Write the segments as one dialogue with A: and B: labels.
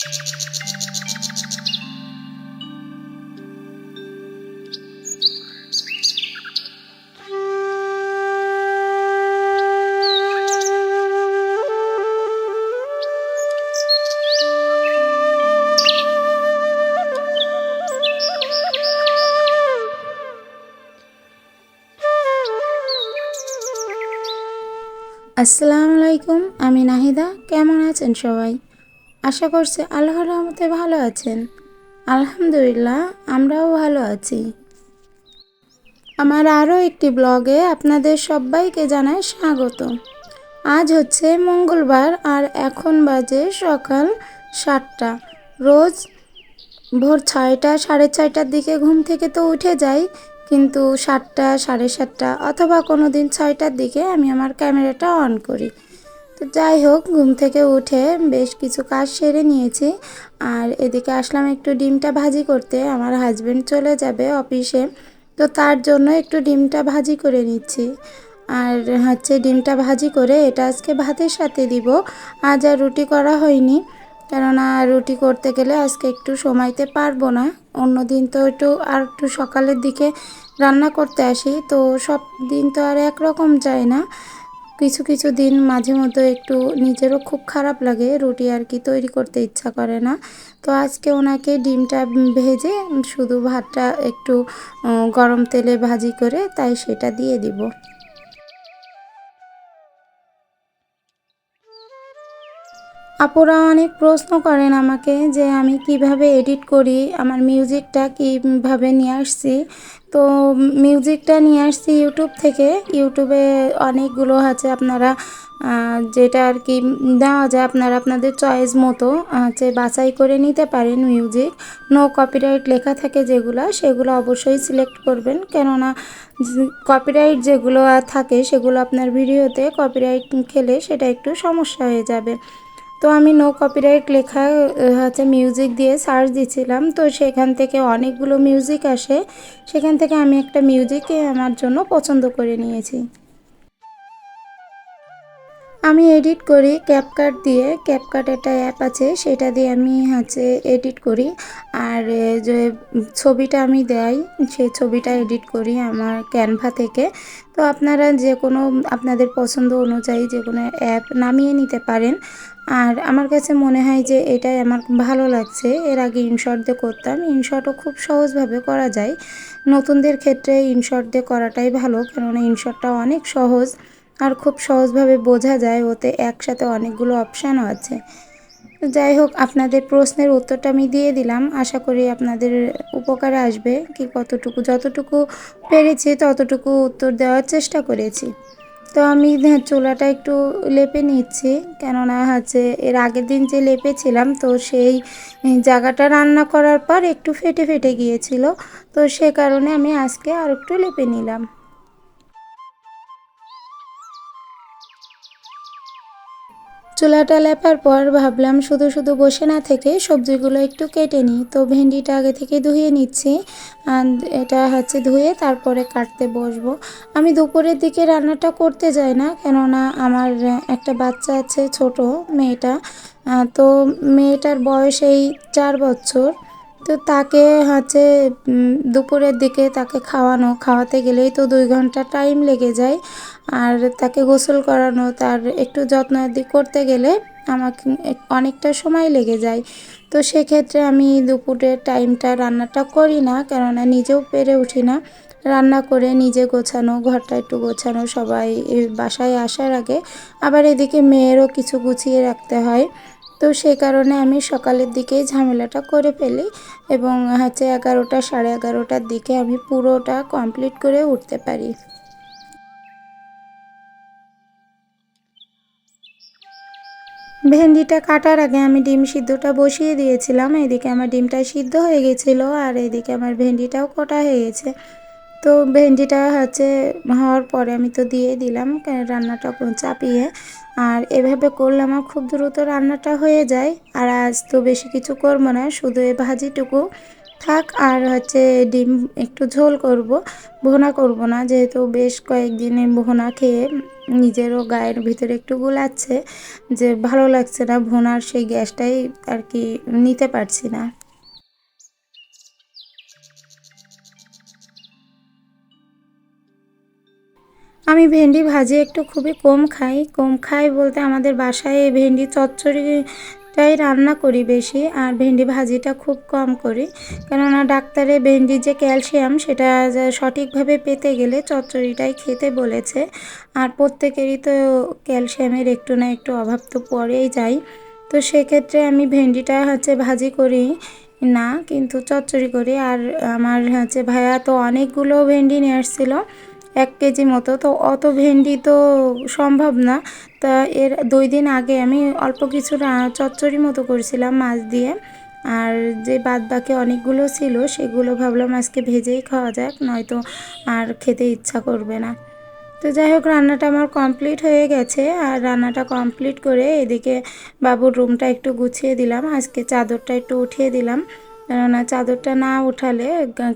A: আসসালামু আলাইকুম, আমি নাহিদা। কেমন আছেন সবাই? আশা করছি আল্লাহর রহমতে ভালো আছেন। আলহামদুলিল্লাহ, আমরাও ভালো আছি। আমার আরও একটি ব্লগে আপনাদের সবাইকে জানাই স্বাগত। আজ হচ্ছে মঙ্গলবার আর এখন বাজে সকাল 7টা। রোজ ভোর 6টা 6:30টার দিকে ঘুম থেকে তো উঠে যাই, কিন্তু 7টা 7:30 অথবা কোনো দিন 6টার দিকে আমি আমার ক্যামেরাটা অন করি। তো যাই হোক, ঘুম থেকে উঠে বেশ কিছু কাজ সেরে নিয়েছি। আর এদিকে আসলাম একটু ডিমটা ভাজি করতে। আমার হাজবেন্ড চলে যাবে অফিসে, তো তার জন্য একটু ডিমটা ভাজি করে নিচ্ছি। আর হচ্ছে ডিমটা ভাজি করে এটা আজকে ভাতের সাথে দিব। আজ আর রুটি করা হয়নি, কেননা রুটি করতে গেলে আজকে একটু সময়তে পারবো না। অন্য দিন তো একটু সকালের দিকে রান্না করতে আসি, তো সব দিন তো আর একরকম যায় না। কিছু কিছু দিন মাঝে মধ্যে একটু নিজেরও খুব খারাপ লাগে, রুটি আর কি তৈরি করতে ইচ্ছা করে না। তো আজকে ওনাকে ডিমটা ভেজে শুধু ভাতটা একটু গরম তেলে ভাজি করে তাই সেটা দিয়ে দিব। আপুরা অনেক প্রশ্ন করেন আমাকে যে আমি কিভাবে এডিট করি, আমার মিউজিকটা কীভাবে নিয়ে আসছি। তো মিউজিকটা নিয়ে আসছি ইউটিউব থেকে। ইউটিউবে অনেকগুলো আছে, আপনারা যেটা আর কি দেওয়া যায় আপনারা আপনাদের চয়েস মতো বাছাই করে নিতে পারেন। মিউজিক নো কপিরাইট লেখা থাকে সেগুলো অবশ্যই সিলেক্ট করবেন, কেননা কপিরাইট যেগুলো থাকে সেগুলো আপনার ভিডিওতে কপিরাইট খেলে সেটা একটু সমস্যা হয়ে যাবে। তো আমি নো কপিরাইট লেখা মিউজিক দিয়ে সার্চ দিয়েছিলাম, তো সেখান থেকে অনেকগুলো মিউজিক আসে। সেখান থেকে আমি একটা মিউজিক আমার জন্য পছন্দ করে নিয়েছি। আমি এডিট করি ক্যাপকাট দিয়ে। ক্যাপকাট একটা অ্যাপ আছে, সেটা দিয়ে আমি এডিট করি। আর যে ছবিটা আমি দেই সেই ছবিটা এডিট করি আমার ক্যানভা থেকে। তো আপনারা যে কোনো আপনাদের পছন্দ অনুযায়ী যে কোনো অ্যাপ নামিয়ে নিতে পারেন। আর আমার কাছে মনে হয় যে এটাই আমার ভালো লাগছে। এর আগে ইনশট দিয়ে করতাম, ইনশটও খুব সহজভাবে করা যায়। নতুনদের ক্ষেত্রে ইনশট দিয়ে করাটাই ভালো, কেননা ইনশটটা অনেক সহজ আর খুব সহজভাবে বোঝা যায়, ওতে একসাথে অনেকগুলো অপশানও আছে। যাই হোক, আপনাদের প্রশ্নের উত্তরটা আমি দিয়ে দিলাম। আশা করি আপনাদের উপকারে আসবে। যতটুকু পেরেছি ততটুকু উত্তর দেওয়ার চেষ্টা করেছি। তো আমি চুলাটা একটু লেপে নিচ্ছি, কেননা এর আগের দিন যে লেপেছিলাম তো সেই জায়গাটা রান্না করার পর একটু ফেটে ফেটে গিয়েছিল, তো সে কারণে আমি আজকে আর একটু লেপে নিলাম। চুলাটা লেপার পর ভাবলাম শুধু শুধু বসে না থেকে সবজিগুলো একটু কেটে নিই। তো ভেন্ডিটা আগে থেকে ধুয়ে নিচ্ছি, আর এটা ধুয়ে তারপরে কাটতে বসবো। আমি দুপুরের দিকে রান্নাটা করতে যাই না, কেননা আমার একটা বাচ্চা আছে, ছোট মেয়েটা। তো মেয়েটার বয়স এই 4 বছর। তো তাকে দুপুরের দিকে তাকে খাওয়াতে গেলেই তো 2 ঘন্টা টাইম লেগে যায়। আর তাকে গোসল করানো, তার একটু যত্ন আদি করতে গেলে আমাকে অনেকটা সময় লেগে যায়। তো সেক্ষেত্রে আমি দুপুরের টাইমটা রান্নাটা করি না, কেননা নিজেও পেরে উঠি না রান্না করে নিজে গোছানো, ঘরটা একটু গোছানো সবাই বাসায় আসার আগে। আবার এদিকে মেয়েরও কিছু গুছিয়ে রাখতে হয়। তো সেই কারণে আমি সকালের দিকেই ঝামেলাটা করে ফেলি এবং 11টা 11:30টার দিকে আমি পুরোটা কমপ্লিট করে উঠতে পারি। ভেন্ডিটা কাটার আগে আমি ডিম সিদ্ধটা বসিয়ে দিয়েছিলাম। এদিকে আমার ডিমটা সিদ্ধ হয়ে গেছিলো আর এদিকে আমার ভেন্ডিটাও কাটা হয়ে গেছে। তো ভেন্ডিটা হওয়ার পরে আমি তো দিয়ে দিলাম রান্নাটা চাপিয়ে। আর এভাবে করলে আমার খুব দ্রুত রান্নাটা হয়ে যায়। আর আজ তো বেশি কিছু করবো না, শুধু এই ভাজিটুকু থাক। আর ডিম একটু ঝোল করব, ভুনা করব না, যেহেতু বেশ কয়েকদিনে ভুনা খেয়ে নিজেরও গায়ের ভিতরে একটু গোলাচ্ছে যে ভালো লাগছে না, ভুনার সেই গ্যাসটাই আর কি নিতে পারছি না। আমি ভেন্ডি ভাজি একটু খুবই কম খাই বলতে আমাদের বাসায় ভেন্ডি চচ্চড়িটাই রান্না করি বেশি, আর ভেন্ডি ভাজিটা খুব কম করি। কেননা ডাক্তারে ভেন্ডির যে ক্যালসিয়াম সেটা সঠিকভাবে পেতে গেলে চচ্চড়িটাই খেতে বলেছে। আর প্রত্যেকেরই তো ক্যালসিয়ামের একটু না একটু অভাব তো পড়েই যায়। তো সেক্ষেত্রে আমি ভেন্ডিটা ভাজি করি না, কিন্তু চচ্চড়ি করি। আর আমার ভাইয়া তো অনেকগুলো ভেন্ডি নিয়ে আসছিলো, 1 কেজি মতো। তো অত ভেন্ডি তো সম্ভব না। তা এর 2 দিন আগে আমি অল্প কিছু চচ্চড়ি মতো করেছিলাম মাছ দিয়ে। আর যে বাদ বাকি অনেকগুলো ছিল সেগুলো ভাবলাম আজকে ভেজেই খাওয়া যাক, নয়তো আর খেতে ইচ্ছা করবে না। তো যাই হোক, রান্নাটা আমার কমপ্লিট হয়ে গেছে। আর রান্নাটা কমপ্লিট করে এদিকে বাবুর রুমটা একটু গুছিয়ে দিলাম, আজকে চাদরটা একটু উঠিয়ে দিলাম। কেননা চাদরটা না উঠালে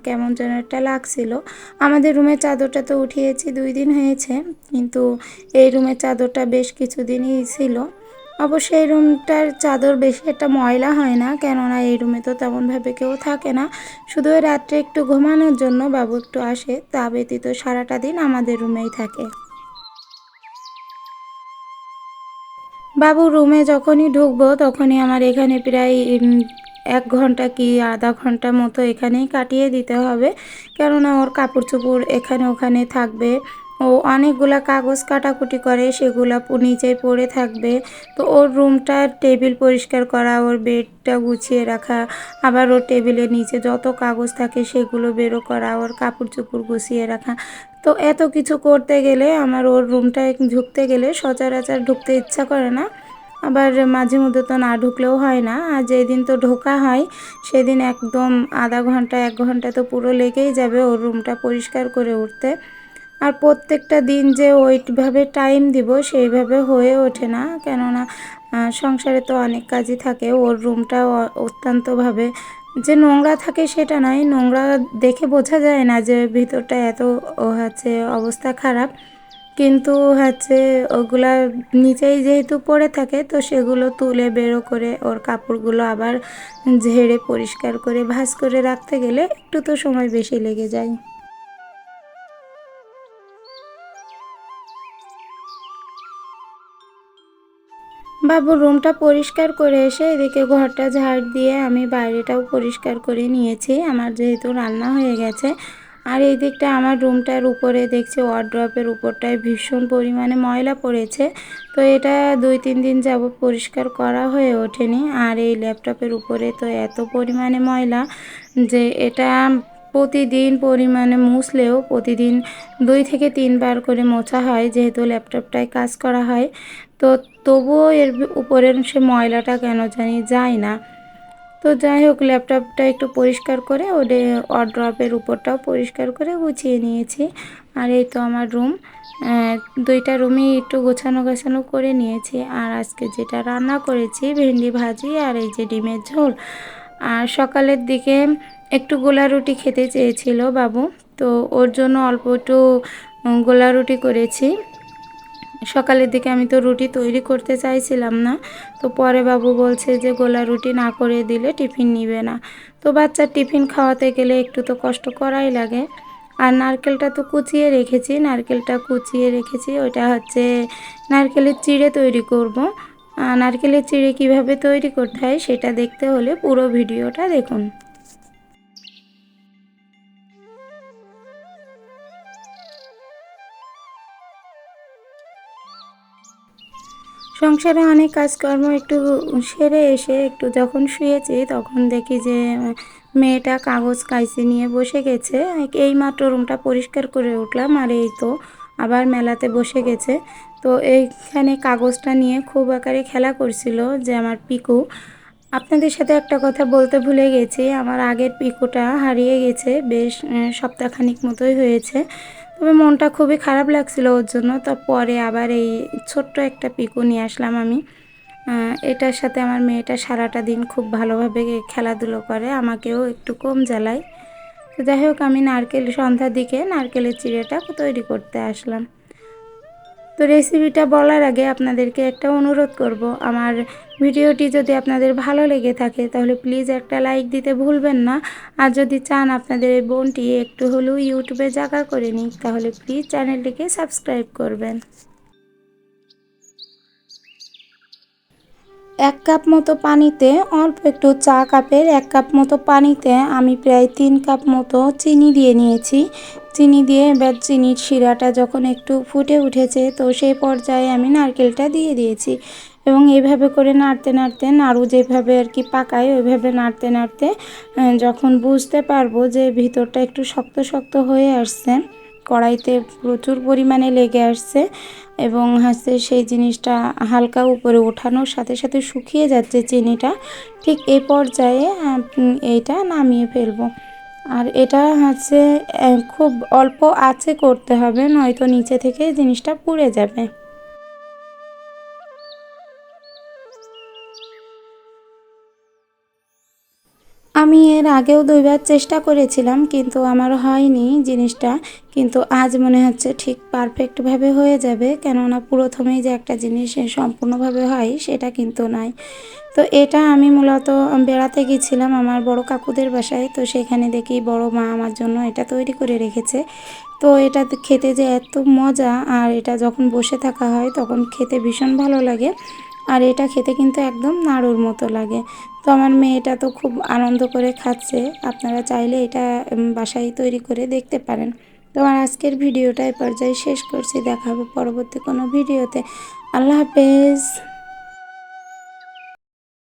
A: কেমন যেন একটা লাগছিল। আমাদের রুমের চাদরটা তো উঠিয়েছি 2 দিন হয়েছে, কিন্তু এই রুমের চাদরটা বেশ কিছুদিনই ছিল। অবশ্য এই রুমটার চাদর বেশি একটা ময়লা হয় না, কেননা এই রুমে তো তেমনভাবে কেউ থাকে না। শুধু ওই রাত্রে একটু ঘুমানোর জন্য বাবু একটু আসে, তা ব্যতীত সারাটা দিন আমাদের রুমেই থাকে। বাবু রুমে যখনই ঢুকবো তখনই আমার এখানে প্রায় 1 ঘন্টা কি আধা ঘন্টা মতো এখানেই কাটিয়ে দিতে হবে। কেননা ওর কাপড় চোপড় এখানে ওখানে থাকবে, ও অনেকগুলা কাগজ কাটাকুটি করে, সেগুলা নিচেই পড়ে থাকবে। তো ওর রুমটা টেবিল পরিষ্কার করা, ওর বেডটা গুছিয়ে রাখা, আবার ওর টেবিলের নিচে যত কাগজ থাকে সেগুলো বেরো করা, ওর কাপড় চোপড় গুছিয়ে রাখা। তো এত কিছু করতে গেলে আমার ওর রুমটায় ঢুকতে গেলে সচরাচর ঢুকতে ইচ্ছা করে না। আবার মাঝে মধ্যে তো না ঢুকলেও হয় না। আর যেদিন তো ঢোকা হয় সেদিন একদম আধা ঘন্টা 1 ঘন্টা তো পুরো লেগেই যাবে ওর রুমটা পরিষ্কার করে উঠতে। আর প্রত্যেকটা দিন যে ওইভাবে টাইম দিব সেইভাবে হয়ে ওঠে না, কেননা সংসারে তো অনেক কাজই থাকে। ওর রুমটাও অত্যন্তভাবে যে নোংরা থাকে সেটা নয়, নোংরা দেখে বোঝা যায় না যে ভিতরটা এত অবস্থা খারাপ, কিন্তু ওগুলা নিচেই যেহেতু পড়ে থাকে তো সেগুলো তুলে বেরো করে ওর কাপড়গুলো আবার ঝেড়ে পরিষ্কার করে ভাঁজ করে রাখতে গেলে একটু তো সময় বেশি লেগে যায়। বাবুর রুমটা পরিষ্কার করে এসে এদিকে ঘরটা ঝাড় দিয়ে আমি বাইরেটাও পরিষ্কার করে নিয়েছি, আমার যেহেতু রান্না হয়ে গেছে। আর এই দিকটা আমার রুমটার উপরে দেখছি ওয়ার্ড্রপের উপরটায় ভীষণ পরিমাণে ময়লা পড়েছে। তো এটা 2-3 দিন যাবত পরিষ্কার করা হয়ে ওঠেনি। আর এই ল্যাপটপের উপরে তো এত পরিমাণে ময়লা যে এটা প্রতিদিন পরিমাণে মুছলেও প্রতিদিন 2 থেকে 3 বার করে মোছা হয়, যেহেতু ল্যাপটপটায় কাজ করা হয়। তো তবুও এর উপরের সে ময়লাটা কেন জানি যায় না। তো যাই হোক, ল্যাপটপটা একটু পরিষ্কার করে ওদের ওয়ার্ড্রপের উপরটাও পরিষ্কার করে গুছিয়ে নিয়েছি। আর এই তো আমার রুম, 2টা রুমই একটু গোছানো গাছানো করে নিয়েছি। আর আজকে যেটা রান্না করেছি ভেন্ডি ভাজি আর এই যে ডিমের ঝোল। আর সকালের দিকে একটু গোলা রুটি খেতে চেয়েছিল বাবু, তো ওর জন্য অল্প একটু গোলা রুটি করেছি। সকালের দিকে আমি তো রুটি তৈরি করতে চাইছিলাম না, তো পরে বাবু বলছে যে গোলা রুটি না করে দিলে টিফিন নিবে না। তো বাচ্চার টিফিন খাওয়াতে গেলে একটু তো কষ্ট করাই লাগে। আর নারকেলটা তো কুচিয়ে রেখেছি, ওইটা নারকেলের চিড়ে তৈরি করব। নারকেলের চিড়ে কিভাবে তৈরি করতে হয় সেটা দেখতে হলে পুরো ভিডিওটা দেখুন। সংসারে অনেক কাজকর্ম একটু সেরে এসে একটু যখন শুয়েছি তখন দেখি যে মেয়েটা কাগজ কাইচি নিয়ে বসে গেছে। এইমাত্র রুমটা পরিষ্কার করে উঠলাম আর এই তো আবার মেলাতে বসে গেছে। তো এইখানে কাগজটা নিয়ে খুব আকারে খেলা করছিল যে আমার পিকু। আপনাদের সাথে একটা কথা বলতে ভুলে গেছি, আমার আগের পিকুটা হারিয়ে গেছে, বেশ সপ্তাহখানিক মতোই হয়েছে। তবে মনটা খুবই খারাপ লাগছিল ওর জন্য। তো পরে আবার এই ছোট্ট একটা পিকু নিয়ে আসলাম আমি। এটার সাথে আমার মেয়েটা সারাটা দিন খুব ভালোভাবে খেলাধুলো করে, আমাকেও একটু কম জ্বালায়। তো যাই হোক, আমি সন্ধ্যার দিকে নারকেলের চিড়েটা তৈরি করতে আসলাম। তো রেসিপিটা বলার আগে আপনাদেরকে একটা অনুরোধ করব, আমার ভিডিওটি যদি আপনাদের ভালো লেগে থাকে তাহলে প্লিজ একটা লাইক দিতে ভুলবেন না। আর যদি চান আপনাদের এই বোনটি একটু হলেও ইউটিউবে জায়গা করে নিক তাহলে প্লিজ চ্যানেলটিকে সাবস্ক্রাইব করবেন। 1 কাপ মতো পানিতে, অল্প একটু চা কাপের 1 কাপ মতো পানিতে আমি প্রায় 3 কাপ মতো চিনি দিয়ে নিয়েছি। চিনি দিয়ে এবার চিনির শিরাটা যখন একটু ফুটে উঠেছে তো সেই পর্যায়ে আমি নারকেলটা দিয়ে দিয়েছি এবং এইভাবে করে নাড়তে নাড়তে, নাড়ু যেভাবে আর কি পাকায় ওইভাবে নাড়তে নাড়তে যখন বুঝতে পারবো যে ভিতরটা একটু শক্ত শক্ত হয়ে আসছে, কড়াইতে প্রচুর পরিমাণে লেগে আসছে এবং সেই জিনিসটা হালকা উপরে ওঠানোর সাথে সাথে শুকিয়ে যাচ্ছে চিনিটা, ঠিক এই পর্যায়ে এইটা নামিয়ে ফেলবো। আর এটা খুব অল্প আঁচে করতে হবে, নয়তো নিচে থেকে জিনিসটা পুড়ে যাবে। আমি এর আগেও 2 বার চেষ্টা করেছিলাম কিন্তু আমার হয়নি জিনিসটা, কিন্তু আজ মনে হচ্ছে ঠিক পারফেক্টভাবে হয়ে যাবে, কেননা প্রথমেই যে একটা জিনিস সম্পূর্ণভাবে হয় সেটা কিন্তু নয়। তো এটা আমি মূলত বেড়াতে গেছিলাম আমার বড় কাকুদের বাসায়, তো সেখানে দেখি বড় মা আমার জন্য এটা তৈরি করে রেখেছে। তো এটা খেতে যে এত মজা, আর এটা যখন বসে থাকা হয় তখন খেতে ভীষণ ভালো লাগে, আর এটা খেতে কিন্তু একদম নাড়ুর মতো লাগে। তো আমার মেয়েটা তো খুব আনন্দ করে খাচ্ছে, আপনারা চাইলে এটা বাসায় তৈরি করে দেখতে পারেন। তো আমার আজকের ভিডিওটা এই পর্যায়ে শেষ করছি, দেখা হবে পরবর্তী কোনো ভিডিওতে। আল্লাহ হাফেজ।